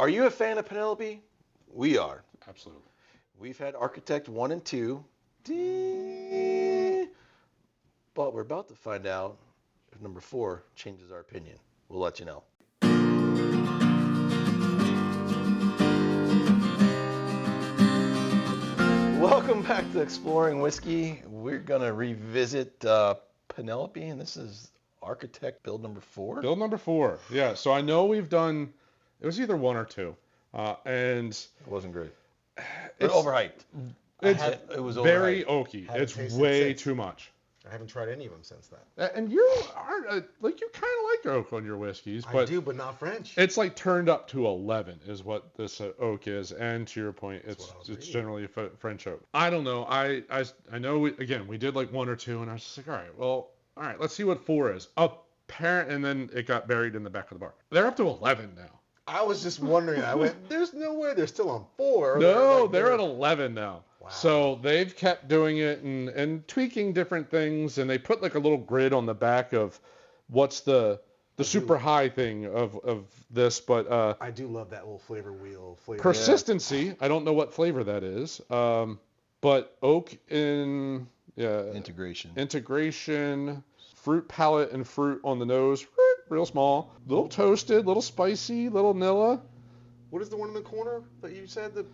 Are you a fan of Penelope? We are. Absolutely. We've had Architect 1 and 2. But we're about to find out if number 4 changes our opinion. We'll let you know. Welcome back to Exploring Whiskey. We're going to revisit Penelope, and this is Architect build number 4. Build number 4. Yeah, so I know we've done, it was either 1 or 2. And it wasn't great. It's overhyped. It was very oaky. It's way too much. I haven't tried any of them since then. And you are like, you kind of like oak on your whiskeys, but I do, but not French. It's like turned up to 11 is what this oak is, and to your point, it's generally French oak. I don't know. I know we did like 1 or 2, and I was just like, all right, let's see what 4 is. And then it got buried in the back of the bar. They're up to 11 now. I was just wondering. I went, there's no way they're still on 4. No, they're at 11 now. Wow. So they've kept doing it and tweaking different things, and they put like a little grid on the back of what's the super high thing of this, but I do love that little flavor wheel. Persistency. Yeah. I don't know what flavor that is, but oak in integration, fruit palate and fruit on the nose, real small, little toasted, little spicy, little vanilla. What is the one in the corner that you said? The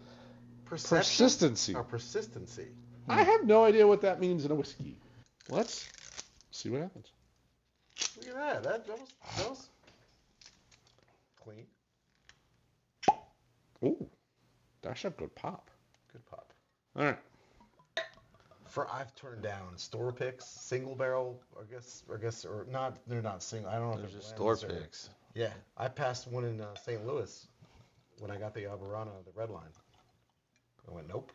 Persistency. Or persistency. I have no idea what that means in a whiskey. Let's see what happens. Look at that. That was clean. Ooh, that's a good pop. Good pop. All right. I've turned down store picks, single barrel, I guess, or not. They're not single. I don't know if they're just store picks. Yeah, I passed one in St. Louis when I got the Alvarado, the red line. I went, nope.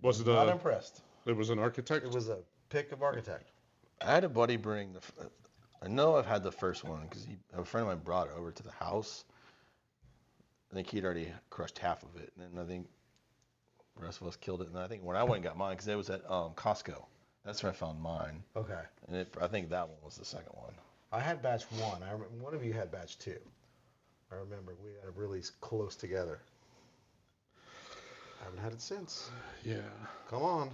Was it not impressed? It was an Architect? It was a pick of Architect. I had a buddy bring I know I've had the first one because a friend of mine brought it over to the house. I think he'd already crushed half of it, and then I think the rest of us killed it. And I think when I went and got mine, because it was at Costco, that's where I found mine. Okay. And I think that one was the second one. I had batch 1. I remember one of you had batch 2. I remember we had it really close together. I haven't had it since. Yeah. Come on.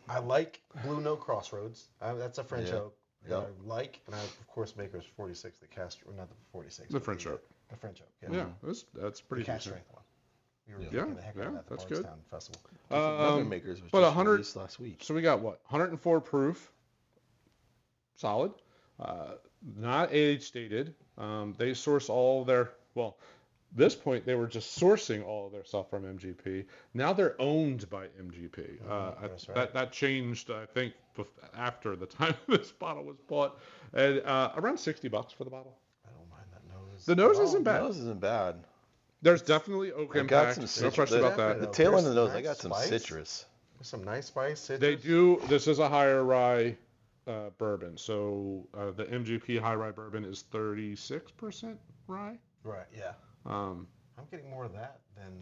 I like Blue Note Crossroads. That's a French oak. Yep. I like, and I of course Maker's 46, the cast, or not the 46. The French oak. The French oak. Yeah, that's pretty the cast decent. strength one. We were looking the heck out of that at the that's good. Bardstown Festival. Another Maker's was but just 100 released last week. So we got what? 104 proof. Solid. Not age dated. They source all their this point they were just sourcing all of their stuff from MGP. Now they're owned by MGP. That's right. That changed, I think, after the time this bottle was bought, and around $60 for the bottle. I don't mind that nose. The nose isn't bad. The nose isn't bad. There's definitely oak impact. No question about that. The tail end of the nose, nice I got some spice. citrus. There's some nice spice. Citrus. They do. This is a higher rye bourbon, so the MGP high rye bourbon is 36% rye. Right. Yeah. I'm getting more of that than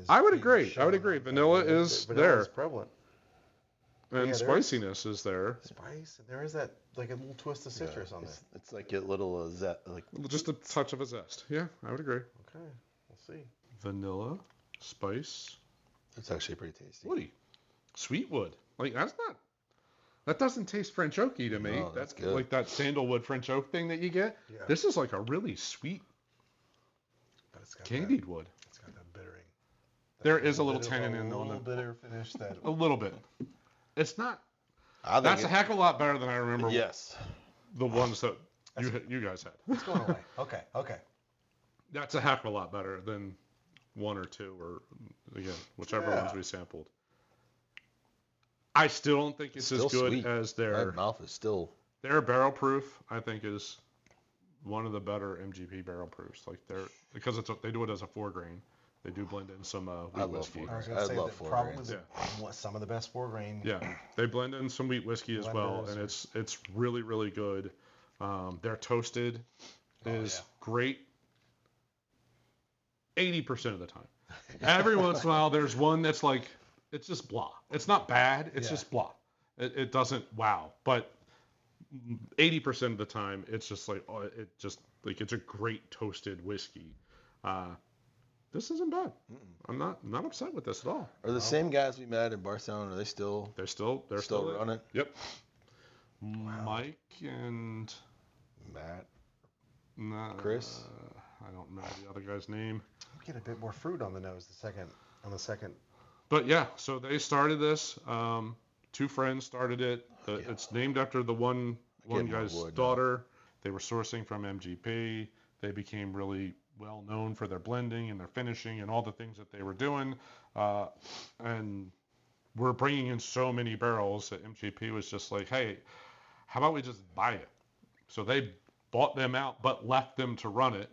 is. I would agree. Vanilla is there. Is prevalent. And spiciness is there. Spice. And there is that like a little twist of citrus on there. It's like a little just a touch of a zest. Yeah, I would agree. Okay. We'll see. Vanilla, spice. It's actually pretty tasty. Woody. Sweetwood. Like that doesn't taste French oaky to me. No, that's good. Like that sandalwood French oak thing that you get. Yeah. This is like a really sweet But it's got candied wood. It's got that bittering. There is a little tannin in on the it. bitter finish that. A little bit. It's not. That's a heck of a lot better than I remember. Yes. The ones that you guys had. It's going away. Okay. That's a heck of a lot better than 1 or 2 or again whichever ones we sampled. I still don't think it's as good sweet. as their My mouth is still. Their barrel proof, I think, is one of the better MGP barrel proofs. Like because they do it as a 4-grain. They do blend in some wheat whiskey. I was going to say that probably some of the best 4-grain. Yeah, they blend in some wheat whiskey as well, and it's really, really good. Their toasted is great 80% of the time. Every once in a while, there's one that's like, it's just blah. It's not bad, it's just blah. It doesn't wow, but 80% of the time, it's just like, it's a great toasted whiskey. this isn't bad. Mm-mm. I'm not upset with this at all. Are the same guys we met in Barcelona? Are they still? They're still running. Yep. Wow. Mike and Matt, nah, Chris. I don't remember the other guy's name. Get a bit more fruit on the nose on the second. But yeah, so they started this. Two friends started it. It's named after the one guy's daughter. They were sourcing from MGP. They became really well known for their blending and their finishing and all the things that they were doing. And we're bringing in so many barrels that MGP was just like, hey, how about we just buy it? So they bought them out, but left them to run it.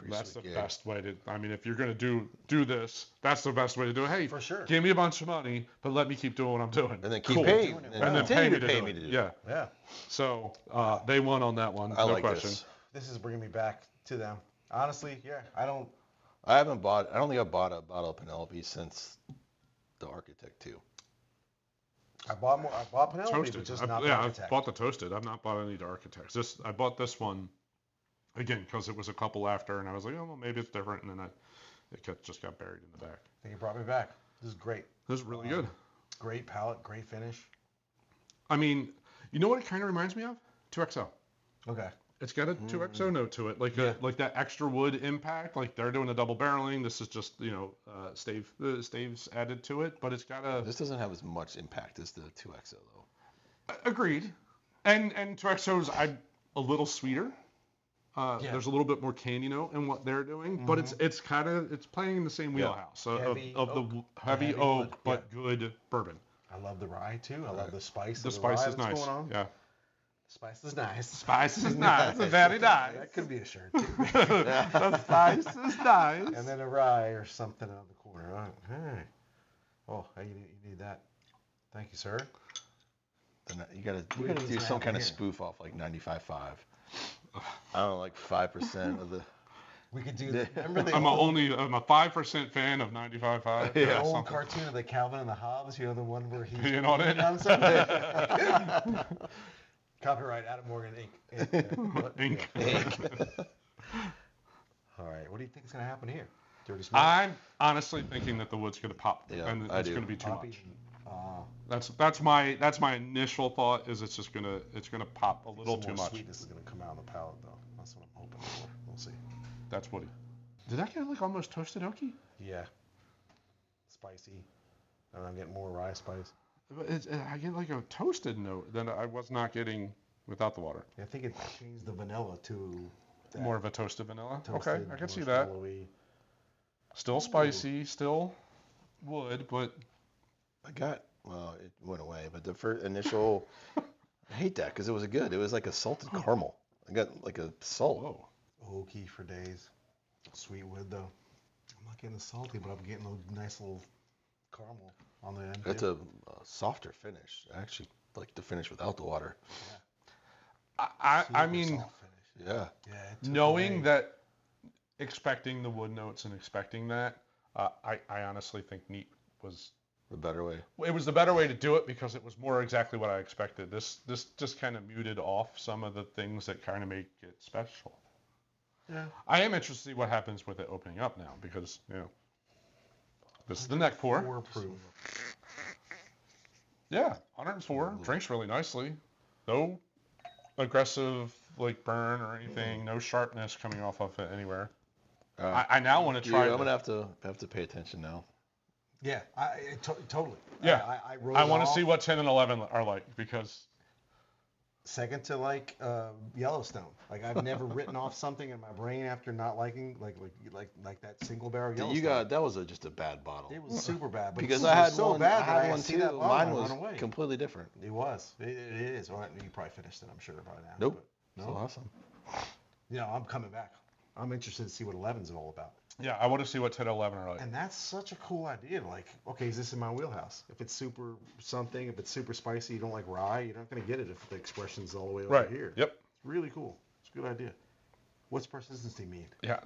That's the best way to. I mean, if you're gonna do this, that's the best way to do it. Hey, for sure. Give me a bunch of money, but let me keep doing what I'm doing. And then keep paying. And then pay me to do it. Yeah. Yeah. So they won on that one. I no like question. This is bringing me back to them. Honestly, yeah. I don't think I bought a bottle of Penelope since the Architect 2. I bought Penelope, Toasted. but just not Yeah, Architect. I've bought the Toasted. I've not bought any to Architects. I bought this one again because it was a couple after, and I was like, oh well, maybe it's different, and then it just got buried in the back. I think it brought me back. This is great. This is really good. Great palate, great finish. I mean, you know what it kind of reminds me of? 2XO. Okay. It's got a 2XO note to it, like that extra wood impact. Like they're doing a double barreling. This is just staves added to it, but it's got a. This doesn't have as much impact as the 2XO though. Agreed. And 2XO's a little sweeter. There's a little bit more candy note in what they're doing, but it's playing in the same wheelhouse of the heavy oak, but good bourbon. I love the rye too. I love the spice. The of spice rye is that's nice. Going on. Yeah. Spice is nice. Spice is nice. Very nice. That could be a shirt too. The spice is nice. And then a rye or something out of the corner. All right. Hey. Oh, hey, you need that. Thank you, sir. Then you gotta do some kind of spoof off like 95.5. I don't know, like 5% of the. We could do that. Remember I'm a 5% fan of 95.5. The old cartoon of the Calvin and the Hobbes. You know the one where he's you know what it is? Copyright Adam Morgan Inc. Inc. All right. What do you think is going to happen here? Dirty Smoke? I'm honestly thinking that the wood's going to pop, and it's going to be too much. That's my initial thought. Is it's gonna pop a little too much. Sweetness is going to come out on the palate though. That's what I'm hoping for. We'll see. That's woody. Did that get like almost toasted oaky? Yeah. Spicy. And I'm getting more rye spice. I get like a toasted note that I was not getting without the water. Yeah, I think it changed the vanilla to more of a toasted vanilla. Toasted, okay, I can see that. Still spicy, still wood, but it went away, but the first initial, I hate that because it was good. It was like a salted caramel. I got like a salt. Whoa. Oaky for days. Sweet wood though. I'm not getting the salty, but I'm getting a nice little caramel on the end. It's a softer finish. I actually like the finish without the water. Yeah. I mean, yeah. Knowing that, expecting the wood notes and expecting that, I honestly think neat was the better way. It was the better way to do it because it was more exactly what I expected. This just kind of muted off some of the things that kind of make it special. Yeah. I am interested to see what happens with it opening up now because, this is the neck pour. 4 proof. Yeah, 104. Drinks really nicely. No aggressive like burn or anything. No sharpness coming off of it anywhere. I now want to try. I'm gonna have to pay attention now. Yeah, totally. Yeah, I want to see what 10 and 11 are like because. Second to like Yellowstone. Like I've never written off something in my brain after not liking like that single barrel Yellowstone. That was just a bad bottle. It was super bad. But because it I had so one. bad I had that one see too. that Mine was completely different. It was. It is. Well, you probably finished it. I'm sure by now. Nope. No. So awesome. I'm coming back. I'm interested to see what 11's all about. Yeah, I want to see what 10 and 11 are like. And that's such a cool idea. Like, okay, is this in my wheelhouse? If it's super something, if it's super spicy, you don't like rye, you're not going to get it if the expression's all the way over here. Yep. It's really cool. It's a good idea. What's persistency mean? Yeah,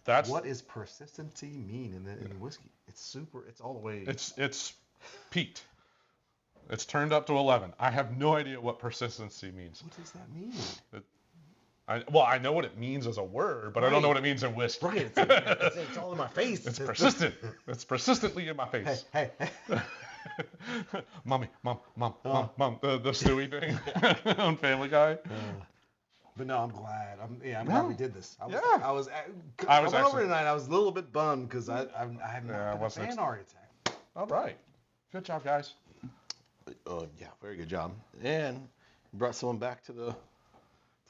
that's. What does persistency mean in whiskey? It's super. It's all the way. It's peaked. It's turned up to 11. I have no idea what persistency means. What does that mean? I know what it means as a word, but I don't know what it means in whiskey. Right. It's all in my face. It's persistent. It's persistently in my face. Hey. Mom, the Stewie thing on Family Guy. But no, I'm glad. I'm glad we did this. I went over tonight. I was a little bit bummed because I had not been a fan architect. All right. Good job, guys. Yeah, very good job. And you brought someone back to the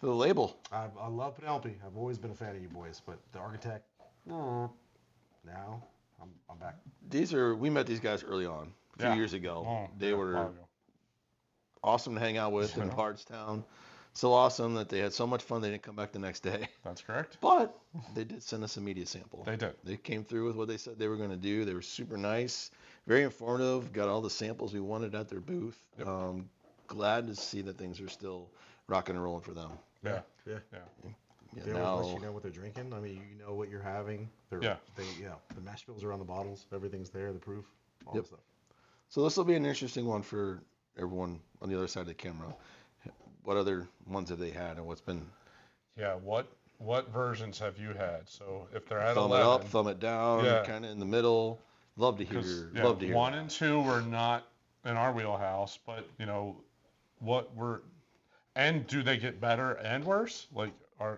label. I love Penelope. I've always been a fan of you boys, but the architect, now I'm back. We met these guys early on, a few years ago. They were awesome to hang out with in Bardstown. So awesome that they had so much fun they didn't come back the next day. That's correct. But they did send us a media sample. They did. They came through with what they said they were going to do. They were super nice, very informative, got all the samples we wanted at their booth. Yep. Glad to see that things are still rocking and rolling for them. Yeah. They now, let you know what they're drinking. I mean, you know what you're having. The mash bills are on the bottles. Everything's there. The proof. All the stuff. So this will be an interesting one for everyone on the other side of the camera. What other ones have they had, and what's been? Yeah. What versions have you had? So if they're at thumb 11, it up, thumb it down, kind of in the middle. Love to hear. Love to hear. 1 and 2 were not in our wheelhouse, but and do they get better and worse? Like,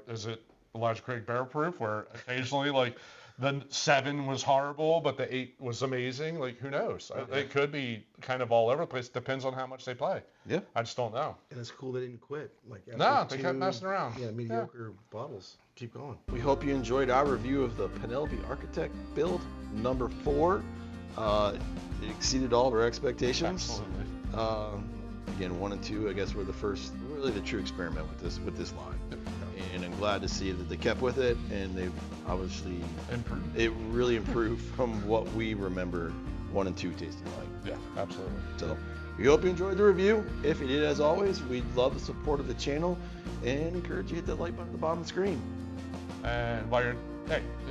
is it Elijah Craig barrel proof where occasionally like the 7 was horrible, but the 8 was amazing? Like, who knows? It could be kind of all over the place. Depends on how much they play. Yeah. I just don't know. And it's cool they didn't quit. Like, they kept messing around. Yeah, mediocre bottles. Keep going. We hope you enjoyed our review of the Penelope Architect build number 4. It exceeded all of our expectations. Absolutely. Again, 1 and 2, I guess, were really the true experiment with this line. Yep. And I'm glad to see that they kept with it, and they've obviously improved. It really improved from what we remember 1 and 2 tasting like. Yeah, absolutely. So we hope you enjoyed the review. If you did, as always, we'd love the support of the channel and encourage you to hit that like button at the bottom of the screen. And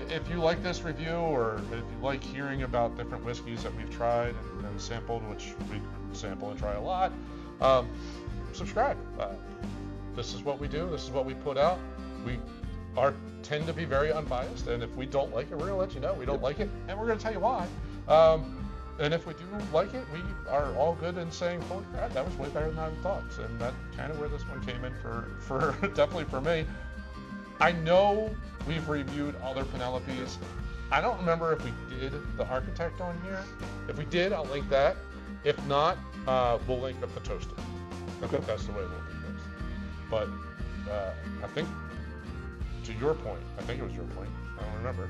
if you like this review, or if you like hearing about different whiskeys that we've tried and sampled, which we sample and try a lot, subscribe. This is what we do. This is what we put out. We tend to be very unbiased, and if we don't like it, we're gonna let you know we don't like it, and we're gonna tell you why. And if we do like it, we are all good in saying, "Holy crap, that was way better than I thought." And that's kind of where this one came in for definitely for me. I know we've reviewed other Penelopes. I don't remember if we did the Architect on here. If we did, I'll link that. If not, we'll link up the Toasted. I think that's the way we'll do this. But I think, to your point, I think it was your point, I don't remember.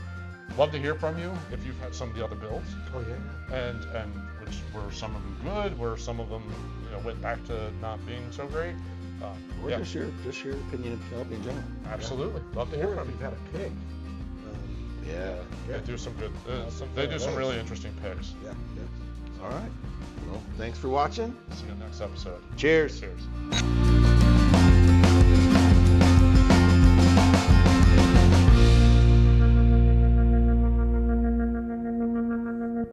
Love to hear from you if you've had some of the other builds. Oh yeah. And which were some of them good, were some of them went back to not being so great. Or just your opinion of Penelope in general. Absolutely. Love to hear from you. You've had a pick. They do some good. They do some really interesting picks. Yeah. All right. Well, thanks for watching. See you next episode. Cheers. Cheers.